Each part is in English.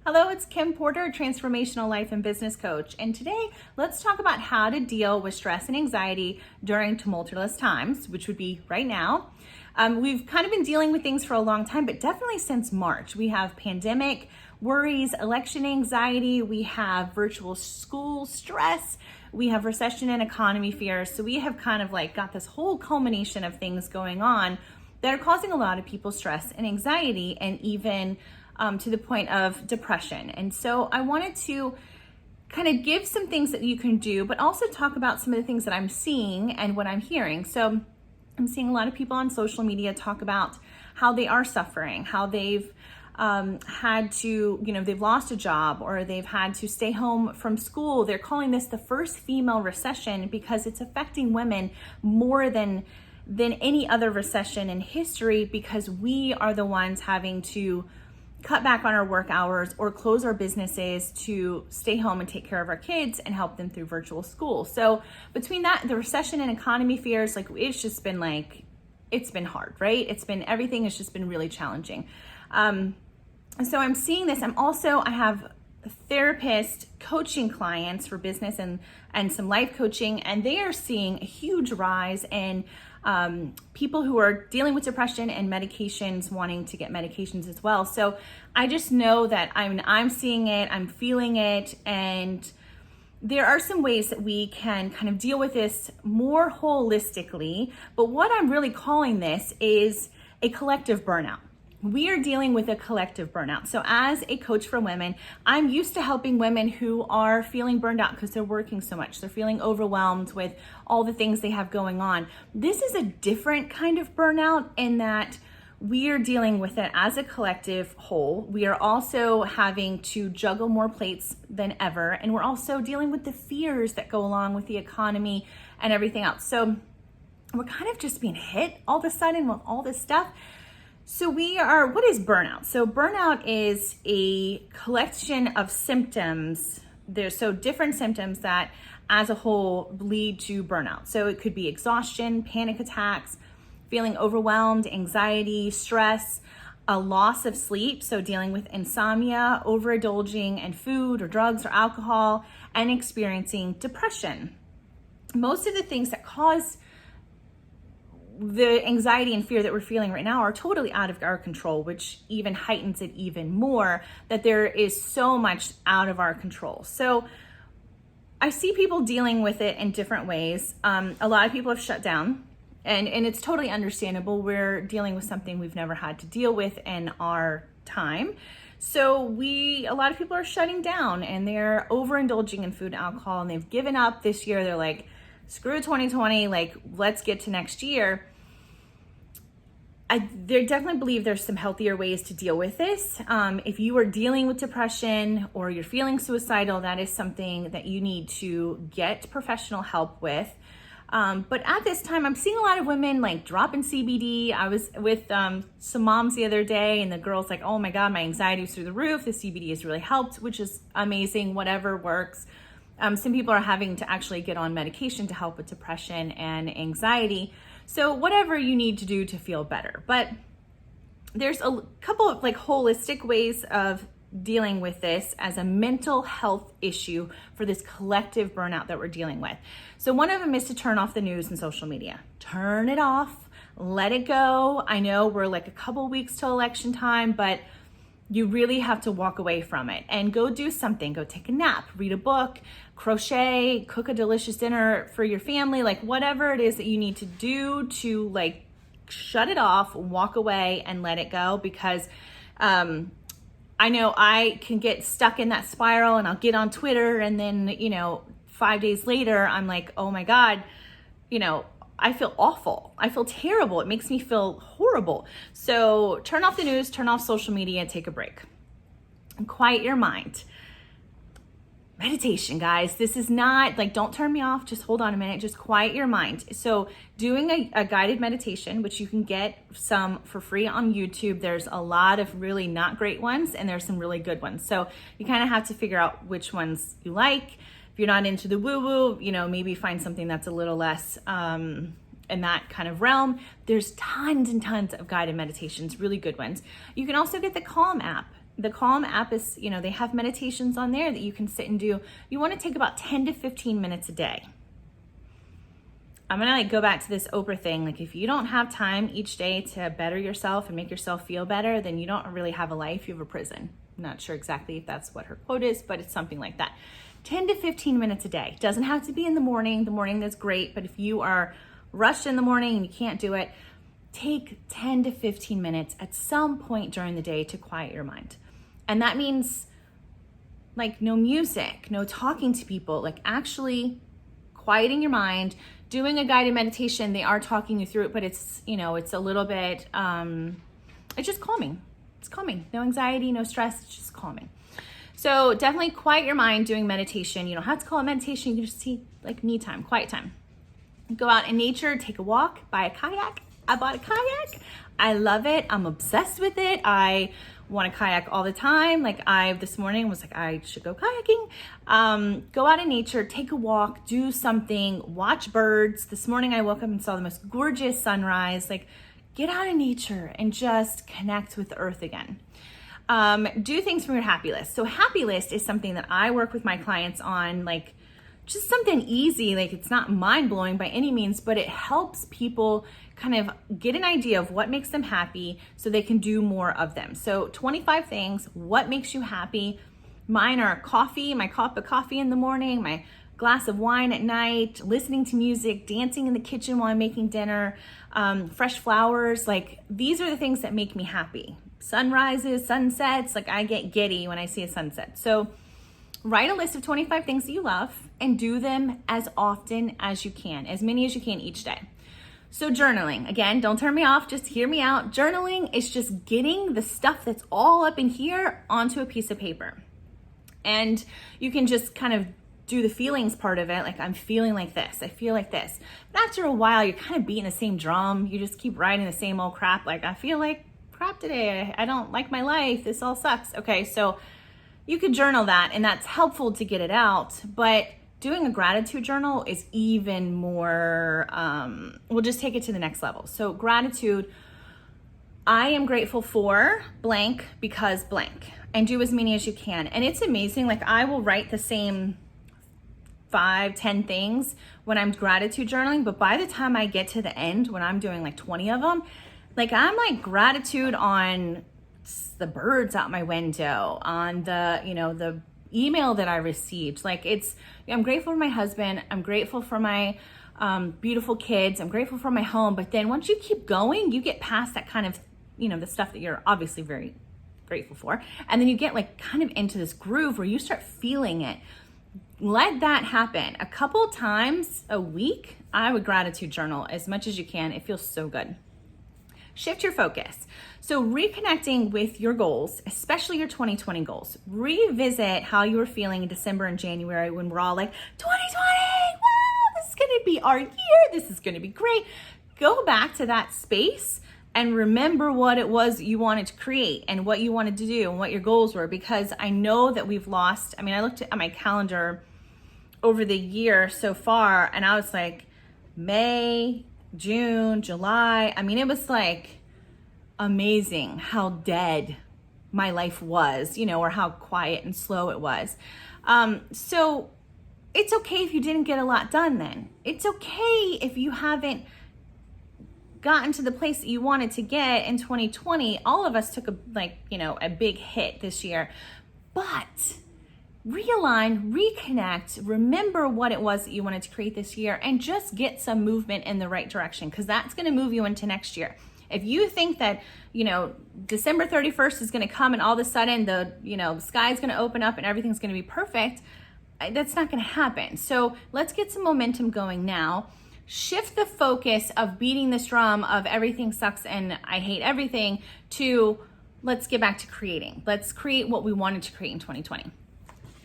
Hello, it's Kim Porter, Transformational Life and Business Coach. And today, let's talk about how to deal with stress and anxiety during tumultuous times, which would be right now. We've kind of been dealing with things for a long time, but definitely since March. We have pandemic worries, election anxiety, we have virtual school stress, we have recession and economy fears. So we have kind of like got this whole culmination of things going on that are causing a lot of people stress and anxiety, and even to the point of depression. And so I wanted to kind of give some things that you can do, but also talk about some of the things that I'm seeing and what I'm hearing. So I'm seeing a lot of people on social media talk about how they are suffering, how they've had to, they've lost a job or they've had to stay home from school. They're calling this the first female recession because it's affecting women more than any other recession in history, because we are the ones having to cut back on our work hours or close our businesses to stay home and take care of our kids and help them through virtual school. So between that, the recession and economy fears, it's been hard, right? Everything has just been really challenging. So I'm seeing this. I have therapist coaching clients for business and some life coaching, and they are seeing a huge rise in people who are dealing with depression and medications, wanting to get medications as well. So I just know that I'm seeing it, I'm feeling it, and there are some ways that we can kind of deal with this more holistically. But what I'm really calling this is a collective burnout. We are dealing with a collective burnout. So as a coach for women, I'm used to helping women who are feeling burned out because they're working so much. They're feeling overwhelmed with all the things they have going on. This is a different kind of burnout in that we are dealing with it as a collective whole. We are also having to juggle more plates than ever. And we're also dealing with the fears that go along with the economy and everything else. So we're kind of just being hit all of a sudden with all this stuff. So what is burnout? So burnout is a collection of symptoms. There's different symptoms that as a whole lead to burnout. So it could be exhaustion, panic attacks, feeling overwhelmed, anxiety, stress, a loss of sleep. So dealing with insomnia, overindulging in food or drugs or alcohol, and experiencing depression. Most of the things that cause the anxiety and fear that we're feeling right now are totally out of our control, which even heightens it even more, that there is so much out of our control. So I see people dealing with it in different ways. A lot of people have shut down, and it's totally understandable. We're dealing with something we've never had to deal with in our time. So a lot of people are shutting down and they're overindulging in food and alcohol, and they've given up this year. They're like, screw 2020, let's get to next year. I definitely believe there's some healthier ways to deal with this. If you are dealing with depression or you're feeling suicidal, that is something that you need to get professional help with. But at this time, I'm seeing a lot of women dropping CBD. I was with some moms the other day, and the girl's like, oh my God, my anxiety is through the roof. The CBD has really helped, which is amazing, whatever works. Some people are having to actually get on medication to help with depression and anxiety. So whatever you need to do to feel better. But there's a couple of holistic ways of dealing with this as a mental health issue for this collective burnout that we're dealing with. So one of them is to turn off the news and social media. Turn it off, let it go. I know we're a couple weeks till election time, but you really have to walk away from it and go do something. Go take a nap, read a book, crochet, cook a delicious dinner for your family, whatever it is that you need to do to shut it off, walk away and let it go. Because I know I can get stuck in that spiral, and I'll get on Twitter, and then 5 days later I'm like, oh my God, I feel awful. I feel terrible. It makes me feel horrible. So turn off the news, turn off social media, and take a break. And quiet your mind. Meditation, guys. This is not don't turn me off. Just hold on a minute. Just quiet your mind. So doing a guided meditation, which you can get some for free on YouTube. There's a lot of really not great ones, and there's some really good ones. So you kind of have to figure out which ones you like. If you're not into the woo-woo, maybe find something that's a little less in that kind of realm. There's tons and tons of guided meditations, really good ones. You can also get the Calm app. The Calm app is, they have meditations on there that you can sit and do. You want to take about 10 to 15 minutes a day. I'm gonna go back to this Oprah thing. If you don't have time each day to better yourself and make yourself feel better, then you don't really have a life, you have a prison. I'm not sure exactly if that's what her quote is, but it's something like that. 10 to 15 minutes a day. Doesn't have to be in the morning. The morning is great, but if you are rushed in the morning and you can't do it, take 10 to 15 minutes at some point during the day to quiet your mind. And that means no music, no talking to people, actually quieting your mind, doing a guided meditation. They are talking you through it, but it's, it's a little bit, it's just calming. It's calming. No anxiety, no stress, it's just calming. So definitely quiet your mind doing meditation. You don't have to call it meditation. You can just see me time, quiet time. Go out in nature, take a walk, buy a kayak. I bought a kayak. I love it. I'm obsessed with it. I want to kayak all the time. This morning was I should go kayaking. Go out in nature, take a walk, do something, watch birds. This morning I woke up and saw the most gorgeous sunrise. Get out in nature and just connect with the earth again. Do things from your happy list. So happy list is something that I work with my clients on, just something easy. It's not mind blowing by any means, but it helps people kind of get an idea of what makes them happy so they can do more of them. So 25 things, what makes you happy? Mine are coffee, my cup of coffee in the morning, my glass of wine at night, listening to music, dancing in the kitchen while I'm making dinner, fresh flowers. These are the things that make me happy. Sunrises, sunsets, I get giddy when I see a sunset. So write a list of 25 things that you love and do them as often as you can, as many as you can each day. So journaling, again, don't turn me off, just hear me out. Journaling is just getting the stuff that's all up in here onto a piece of paper. And you can just kind of do the feelings part of it. I'm feeling like this, I feel like this. But after a while, you're kind of beating the same drum. You just keep writing the same old crap. I feel like crap today. I don't like my life. This all sucks. Okay, so you could journal that, and that's helpful to get it out. But doing a gratitude journal is even more, we'll just take it to the next level. So gratitude, I am grateful for blank because blank, and do as many as you can. And it's amazing. I will write the same 5-10 things when I'm gratitude journaling, but by the time I get to the end, when I'm doing 20 of them, I'm gratitude on the birds out my window, on the email that I received. I'm grateful for my husband. I'm grateful for my beautiful kids. I'm grateful for my home. But then once you keep going, you get past that kind of, the stuff that you're obviously very grateful for. And then you get kind of into this groove where you start feeling it. Let that happen. A couple times a week, I would gratitude journal as much as you can. It feels so good. Shift your focus. So reconnecting with your goals, especially your 2020 goals. Revisit how you were feeling in December and January when we're all 2020, wow, this is gonna be our year. This is gonna be great. Go back to that space and remember what it was you wanted to create and what you wanted to do and what your goals were, because I know that we've lost. I looked at my calendar over the year so far and I was May, June, July. It was amazing how dead my life was, or how quiet and slow it was. So it's okay if you didn't get a lot done then. It's okay if you haven't gotten to the place that you wanted to get in 2020. All of us took a big hit this year, but realign, reconnect, remember what it was that you wanted to create this year, and just get some movement in the right direction, because that's going to move you into next year. If you think that, December 31st is going to come and all of a sudden the sky's going to open up and everything's going to be perfect, that's not going to happen. So let's get some momentum going now. Shift the focus of beating this drum of everything sucks and I hate everything to let's get back to creating. Let's create what we wanted to create in 2020.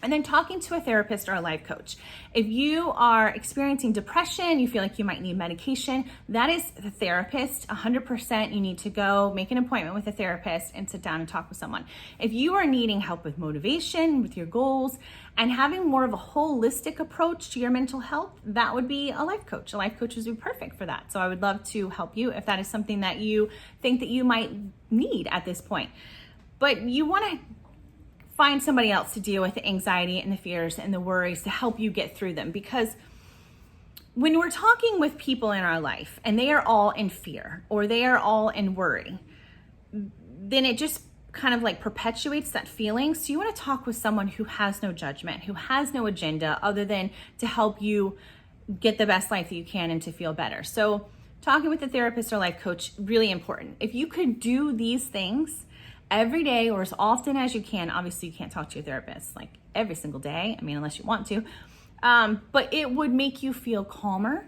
And then talking to a therapist or a life coach. If you are experiencing depression, you feel like you might need medication, that is the therapist. 100% you need to go make an appointment with a therapist and sit down and talk with someone. If you are needing help with motivation, with your goals, and having more of a holistic approach to your mental health, that would be a life coach. A life coach would be perfect for that. So I would love to help you if that is something that you think that you might need at this point. But you want to find somebody else to deal with the anxiety and the fears and the worries to help you get through them. Because when we're talking with people in our life and they are all in fear or they are all in worry, then it just kind of like perpetuates that feeling. So you want to talk with someone who has no judgment, who has no agenda other than to help you get the best life that you can and to feel better. So talking with a therapist or life coach, really important. If you could do these things every day or as often as you can, obviously you can't talk to your therapist like every single day, I mean, unless you want to, but it would make you feel calmer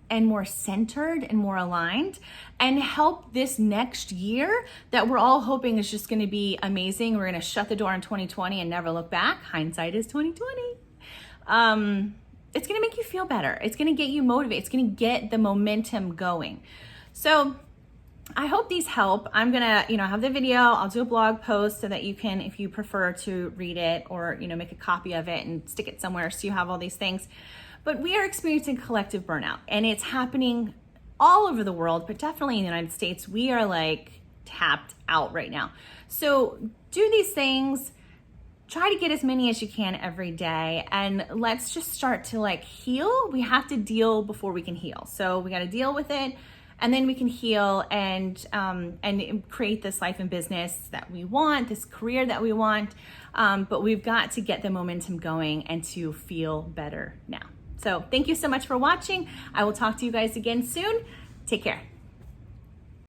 and more centered and more aligned and help this next year that we're all hoping is just going to be amazing. We're going to shut the door in 2020 and never look back. Hindsight is 2020. It's going to make you feel better. It's going to get you motivated. It's going to get the momentum going. So I hope these help. I'm going to, have the video. I'll do a blog post so that you can, if you prefer to read it or, make a copy of it and stick it somewhere so you have all these things. But we are experiencing collective burnout and it's happening all over the world, but definitely in the United States, we are like tapped out right now. So do these things, try to get as many as you can every day, and let's just start to like heal. We have to deal before we can heal. So we got to deal with it and then we can heal and create this life and business that we want, this career that we want. But we've got to get the momentum going and to feel better now. So thank you so much for watching. I will talk to you guys again soon. Take care.